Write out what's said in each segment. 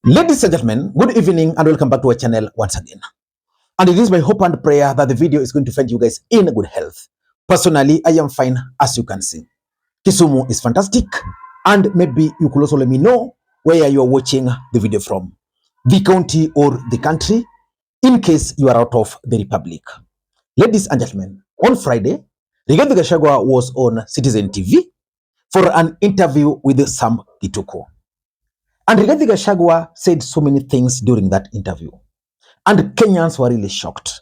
Ladies and gentlemen, good evening and welcome back to our channel once again. And it is my hope and prayer that the video is going to find you guys in good health. Personally, I am fine, as you can see. Kisumu is fantastic, and maybe you could also let me know where you are watching the video from, the county or the country, in case you are out of the republic. Ladies and gentlemen, on Friday, Rigathi Gachagua was on Citizen TV for an interview with Sam Gituko. And Rigathi Gachagua said so many things during that interview. And Kenyans were really shocked.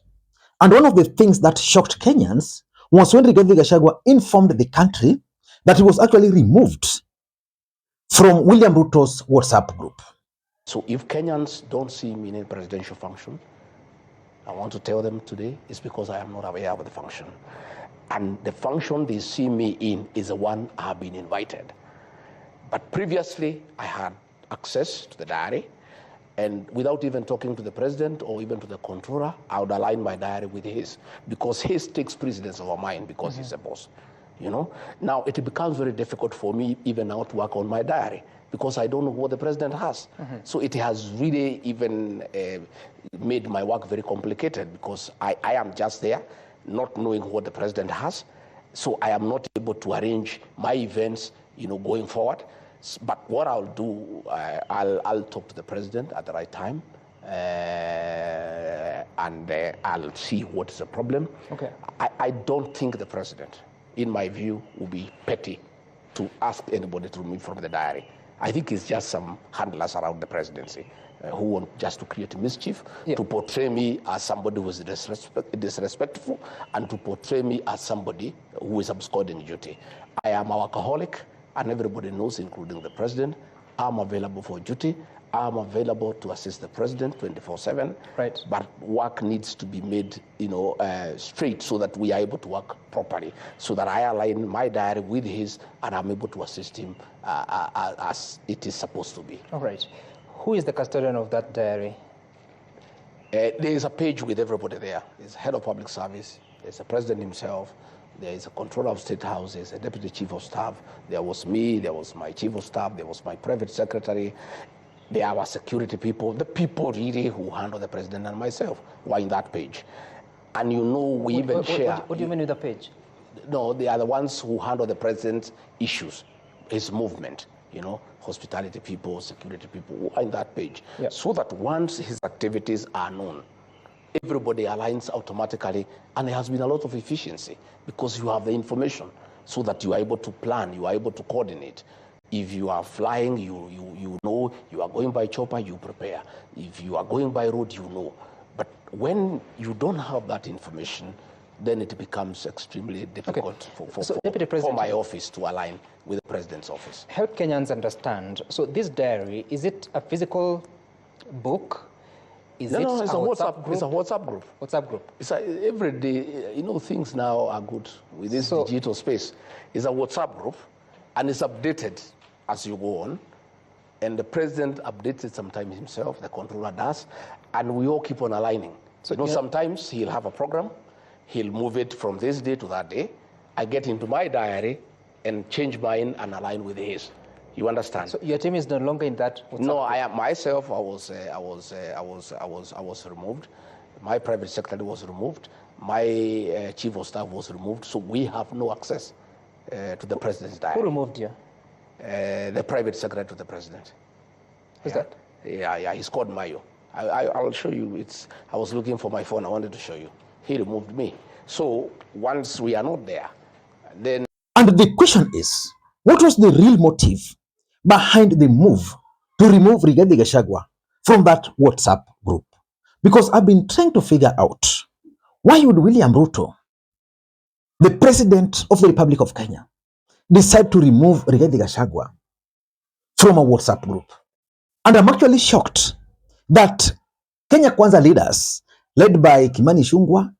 And one of the things that shocked Kenyans was when Rigathi Gachagua informed the country that he was actually removed from William Ruto's WhatsApp group. So if Kenyans don't see me in a presidential function, I want to tell them today it's because I am not aware of the function. And the function they see me in is the one I have been invited. But previously, I had access to the diary, and without even talking to the president or even to the controller, I would align my diary with his, because his takes precedence over mine because he's a boss, you know. Now, it becomes very difficult for me even now to work on my diary because I don't know what the president has. So it has really even made my work very complicated because I am just there, not knowing what the president has. So I am not able to arrange my events, you know, going forward. But what I'll do, I'll talk to the president at the right time, and I'll see what is the problem. Okay. I don't think the president, in my view, will be petty to ask anybody to remove from the diary. I think it's just some handlers around the presidency who want just to create mischief, to portray me as somebody who is disrespectful, and to portray me as somebody who is absconding duty. I am a workaholic, and everybody knows, including the president. I'm available for duty. I'm available to assist the president 24/7. Right. But work needs to be made, you know, straight so that we are able to work properly, so that I align my diary with his, and I'm able to assist him as it is supposed to be. All right. Who is the custodian of that diary? There is a page with everybody there. There's head of public service. There's the president himself. There is a controller of state house, there's a deputy chief of staff, there was me, there was my chief of staff, there was my private secretary, there are security people, the people really who handle the president and myself were in that page. And you know, we even share... What do you mean with the page? No, they are the ones who handle the president's issues, his movement, you know, hospitality people, security people, who are in that page. Yep. So that once his activities are known, everybody aligns automatically, and there has been a lot of efficiency because you have the information so that you are able to plan, you are able to coordinate. If you are flying, you know, you are going by chopper, you prepare. If you are going by road, you know. But when you don't have that information, then it becomes extremely difficult for my office to align with the president's office. Help Kenyans understand. So this diary, is it a physical book? No, it's a WhatsApp group. It's a WhatsApp group. WhatsApp group. It's every day, you know, things now are good with this digital space. It's a WhatsApp group, and it's updated as you go on. And the president updates it sometimes himself, the controller does, and we all keep on aligning. So, you know, sometimes he'll have a program, he'll move it from this day to that day. I get into my diary and change mine and align with his. You understand? So your team is no longer in that WhatsApp No, group? I am myself. I was removed. My private secretary was removed. My chief of staff was removed. So we have no access to the president's diary. Who removed you? The private secretary to the president. Who's that? Yeah. He's called Mayo. I'll show you. I was looking for my phone. I wanted to show you. He removed me. So once we are not there, then. And the question is, what was the real motive behind the move to remove Rigathi Gachagua from that WhatsApp group? Because I've been trying to figure out, why would William Ruto, the president of the Republic of Kenya, decide to remove Rigathi Gachagua from a WhatsApp group? And I'm actually shocked that Kenya Kwanza leaders, led by Kimani Ichung'wah,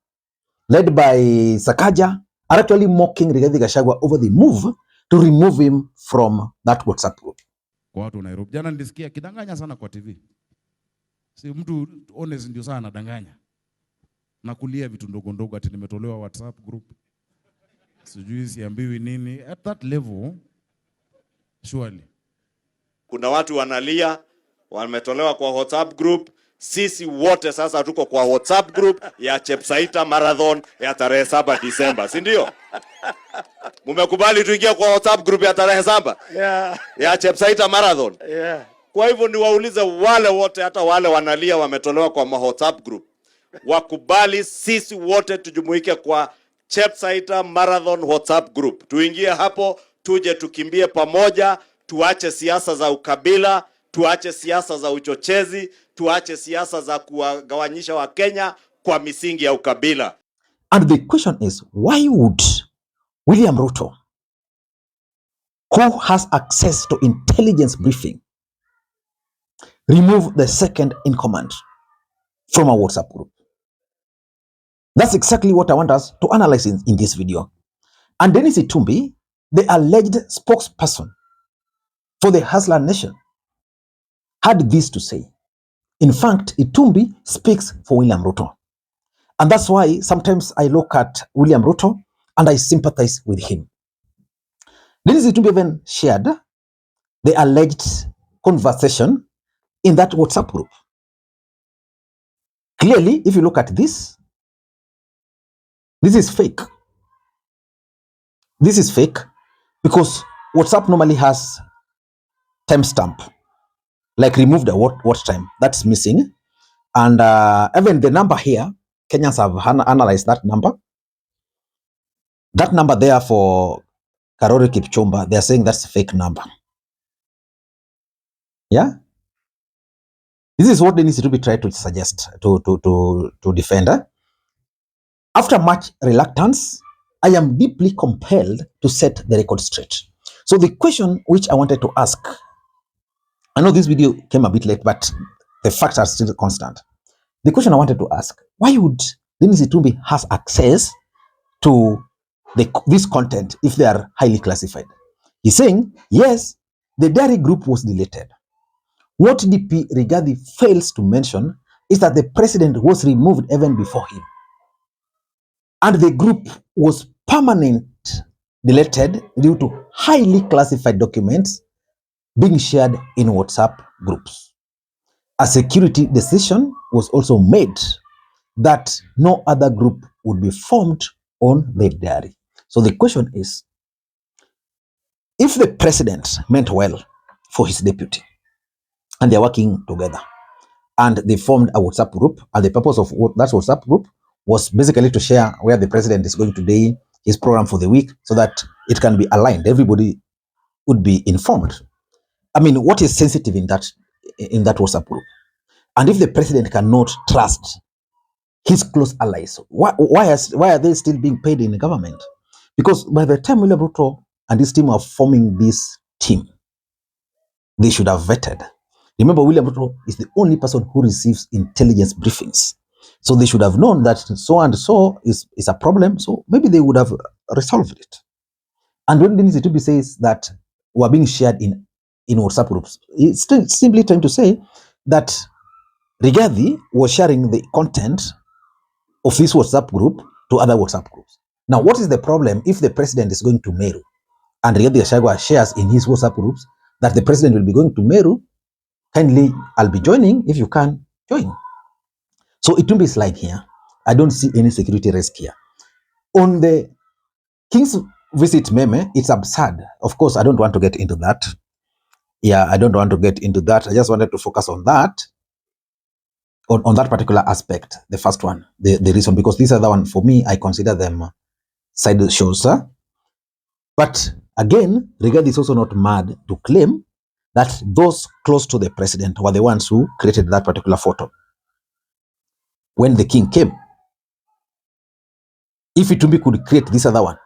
led by Sakaja, are actually mocking Rigathi Gachagua over the move to remove him from that WhatsApp group. Kwa watu Nairobi. Jana nilisikia kidanganya sana kwa TV. Si mtu honest ndio sana danganya. Na kulia vitu ndogo ndogo ati nimetolewa WhatsApp group. Sijui siambiwi nini. At that level, surely. Kuna watu wanalia wametolewa kwa WhatsApp group. Sisi wote sasa tuko kwa WhatsApp group ya Chepsaita Marathon ya tarehe 7 Disemba, si ndio? Mumekubali tuingie kwa WhatsApp group ya tarehe 7? Yeah. Ya Chepsaita Marathon. Yeah. Kwa hivyo niwaulize wale wote, hata wale wanalia wametolewa kwa WhatsApp group, wakubali sisi wote tujumuike kwa Chepsaita Marathon WhatsApp group. Tuingie hapo, tuje tukimbie pamoja, tuache siasa za ukabila, tuache siasa za uchochezi, tuache siasa za kuwagawanyisha wa Kenya kwa misingi ya ukabila. And the question is, why would William Ruto, who has access to intelligence briefing, remove the second in command from a WhatsApp group? That's exactly what I want us to analyze in this video. And Dennis Itumbi, the alleged spokesperson for the Hustler Nation, had this to say. In fact, Itumbi speaks for William Ruto. And that's why sometimes I look at William Ruto and I sympathize with him. Dennis Itumbi even shared the alleged conversation in that WhatsApp group. Clearly, if you look at this is fake. This is fake because WhatsApp normally has timestamp, like remove the what time, that's missing. And even the number here, Kenyans have analyzed that number. That number there for Karori Kipchumba, they're saying that's a fake number. Yeah? This is what they need to be trying to suggest to defend. After much reluctance, I am deeply compelled to set the record straight. So the question which I wanted to ask, I know this video came a bit late, but the facts are still constant. The question I wanted to ask, why would Dennis Itumbi has access to this content if they are highly classified? He's saying, yes, the diary group was deleted. What DP Rigathi fails to mention is that the president was removed even before him. And the group was permanently deleted due to highly classified documents being shared in WhatsApp groups. A security decision was also made that no other group would be formed on the diary. So the question is, if the president meant well for his deputy and they're working together and they formed a WhatsApp group, and the purpose of that WhatsApp group was basically to share where the president is going today, his program for the week, so that it can be aligned. Everybody would be informed. I mean, what is sensitive in that WhatsApp group? And if the president cannot trust his close allies, why are they still being paid in the government? Because by the time William Ruto and his team are forming this team, they should have vetted. Remember, William Ruto is the only person who receives intelligence briefings. So they should have known that so and so is a problem, so maybe they would have resolved it. And when Dennis Itumbi says that we're being shared in WhatsApp groups, it's still simply trying to say that Rigathi was sharing the content of this WhatsApp group to other WhatsApp groups. Now, what is the problem if the president is going to Meru and Rigathi Gachagua shares in his WhatsApp groups that the president will be going to Meru? Kindly, I'll be joining if you can join. So Itumbi is like here. I don't see any security risk here. On the King's visit meme, it's absurd. Of course, I don't want to get into that. Yeah, I don't want to get into that. I just wanted to focus on that. On that particular aspect, the first one, the reason, because this other one, for me, I consider them side shows. But again, Rigathi is also not mad to claim that those close to the president were the ones who created that particular photo when the king came. If Itumbi could create this other one,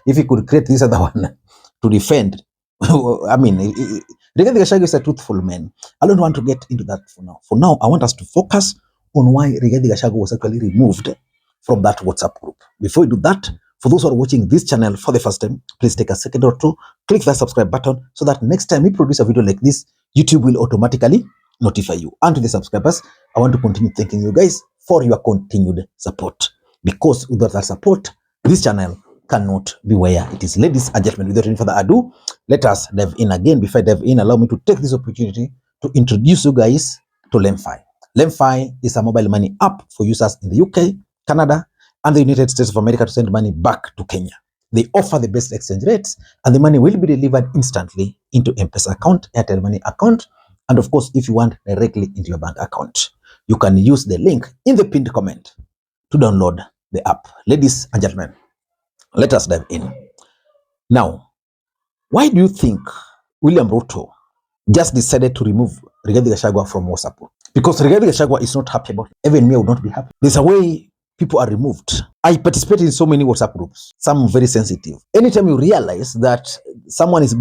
if he could create this other one to defend, I mean, Rigathi Gachagua is a truthful man. I don't want to get into that for now. For now, I want us to focus on why Rigathi Gachagua was actually removed from that WhatsApp group. Before we do that, for those who are watching this channel for the first time, please take a second or two, click that subscribe button so that next time we produce a video like this, YouTube will automatically notify you. And to the subscribers, I want to continue thanking you guys for your continued support. Because without that support, this channel cannot be where it is. Ladies and gentlemen, without any further ado, let us dive in again. Before I dive in, allow me to take this opportunity to introduce you guys to LemFi. LemFi is a mobile money app for users in the UK, Canada, and the United States of America to send money back to Kenya. They offer the best exchange rates, and the money will be delivered instantly into Mpesa account, Airtel Money account, and of course, if you want, directly into your bank account. You can use the link in the pinned comment to download the app. Ladies and gentlemen, let us dive in. Now, why do you think William Ruto just decided to remove Rigathi Gachagua from WhatsApp? Because Rigathi Gachagua is not happy about it. Even me, I would not be happy. There's a way people are removed. I participate in so many WhatsApp groups, some very sensitive. Anytime you realize that someone is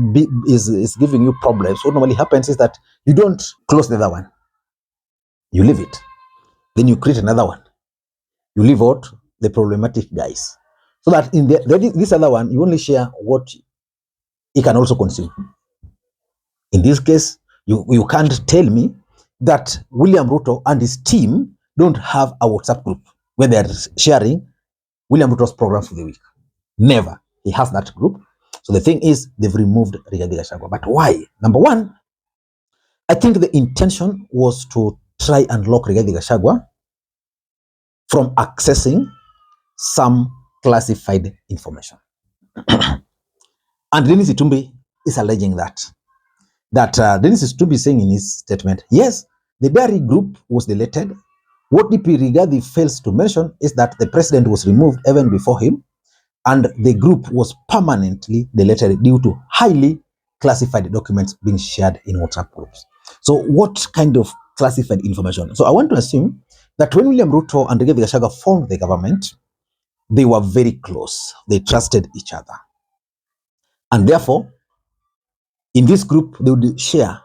giving you problems, what normally happens is that you don't close the other one. You leave it. Then you create another one. You leave out the problematic guys. So that in this other one, you only share what he can also consume. In this case, you can't tell me that William Ruto and his team don't have a WhatsApp group where they're sharing William Ruto's program for the week. Never. He has that group. So the thing is, they've removed Rigathi Gachagua. But why? Number one, I think the intention was to try and lock Rigathi Gachagua from accessing some classified information. And Dennis Itumbi is alleging that Dennis Itumbi is saying in his statement, yes, the diary group was deleted. What DP Rigathi fails to mention is that the president was removed even before him, and the group was permanently deleted due to highly classified documents being shared in WhatsApp groups. So what kind of classified information? So I want to assume that when William Ruto and Rigathi Gachagua formed the government, they were very close. They trusted each other. And therefore, in this group, they would share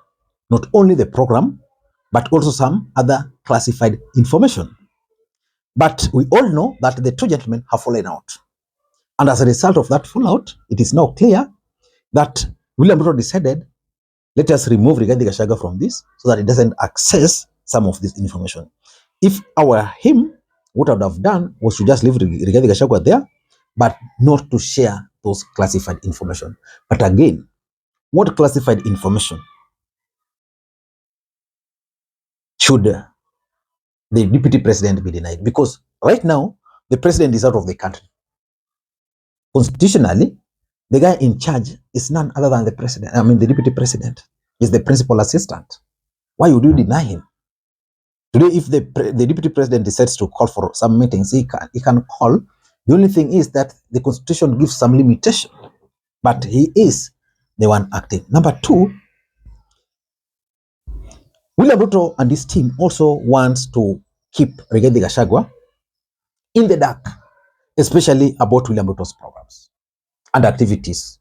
not only the program, but also some other classified information. But we all know that the two gentlemen have fallen out. And as a result of that fallout, it is now clear that William Ruto decided, let us remove Rigathi Gachagua from this so that it doesn't access some of this information. If I were him, what I would have done was to just leave Rigathi Gachagua there, but not to share those classified information. But again, what classified information should the deputy president be denied? Because right now, the president is out of the country. Constitutionally, the guy in charge is none other than the president. I mean, the deputy president is the principal assistant. Why would you deny him? Today, if the deputy president decides to call for some meetings, he can call. The only thing is that the constitution gives some limitation, but he is the one acting. Number two, William Ruto and his team also wants to keep Rigathi Gachagua in the dark, especially about William Ruto's programs and activities.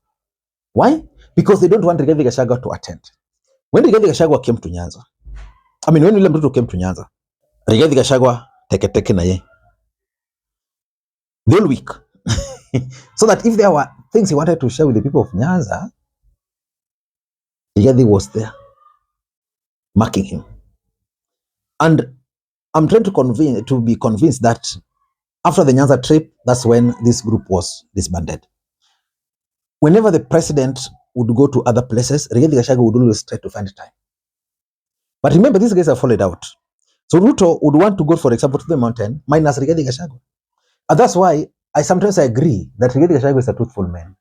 Why? Because they don't want Rigathi Gachagua to attend. When Rigathi Gachagua came to Nyanza, when William Ruto came to Nyanza, Rigathi Gachagua teke na ye the whole week. So that if there were things he wanted to share with the people of Nyanza, Rigathi was there, marking him. And I'm trying to be convinced that after the Nyanza trip, that's when this group was disbanded. Whenever the president would go to other places, Rigathi Gachagua would always try to find time. But remember, these guys have followed out. So Ruto would want to go, for example, to the mountain, minus Rigathi Gachagua. And that's why I sometimes agree that Rigathi Gachagua is a truthful man.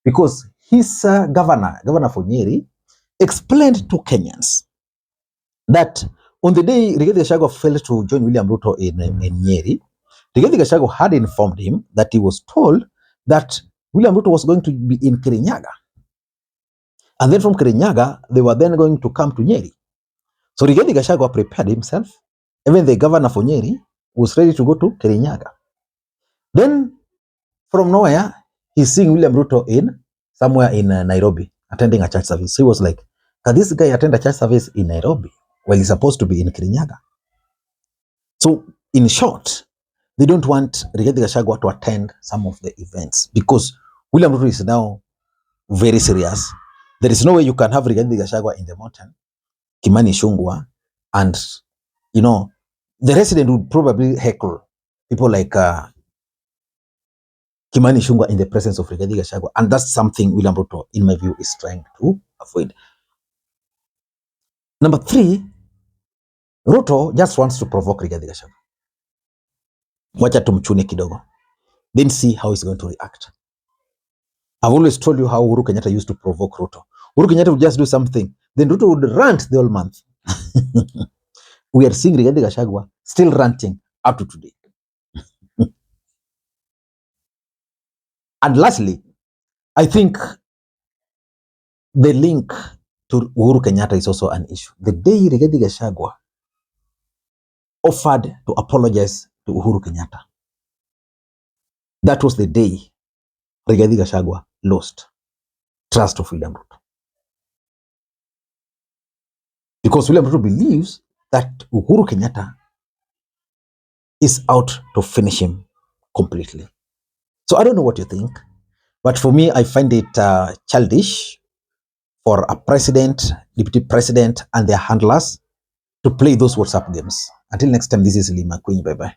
Because his governor for Nyeri, explained to Kenyans that on the day Rigathi Gachagua failed to join William Ruto in Nyeri, Rigathi Gachagua had informed him that he was told that William Ruto was going to be in Kirinyaga. And then from Kirinyaga, they were then going to come to Nyeri. So Rigathi Gachagua prepared himself. Even the governor for Nyeri was ready to go to Kirinyaga. Then from nowhere, he's seeing William Ruto in somewhere in Nairobi, attending a church service. He was like, can this guy attend a church service in Nairobi while he's supposed to be in Kirinyaga? So in short, they don't want Rigathi Gachagua to attend some of the events because William Ruto is now very serious. There is no way you can have Rigathi Gachagua in the mountain, Kimani Ichung'wah, and the resident would probably heckle people like Kimani Ichung'wah in the presence of Rigathi Gachagua, and that's something William Ruto, in my view, is trying to avoid. Number 3, Ruto just wants to provoke Rigathi Gachagua. Wacha tumchune kidogo, then see how he's going to react. I've always told you how Uhuru Kenyatta used to provoke Ruto. Uhuru Kenyatta would just do something, then Ruto would rant the whole month. We are seeing Rigathi Gachagua still ranting up to today. And lastly, I think the link to Uhuru Kenyatta is also an issue. The day Rigathi Gachagua offered to apologize to Uhuru Kenyatta, that was the day Rigathi Gachagua lost trust of William Ruto. Because William Ruto believes that Uhuru Kenyatta is out to finish him completely. So I don't know what you think, but for me, I find it childish for a president, deputy president, and their handlers to play those WhatsApp games. Until next time, this is Makwiny. Bye-bye.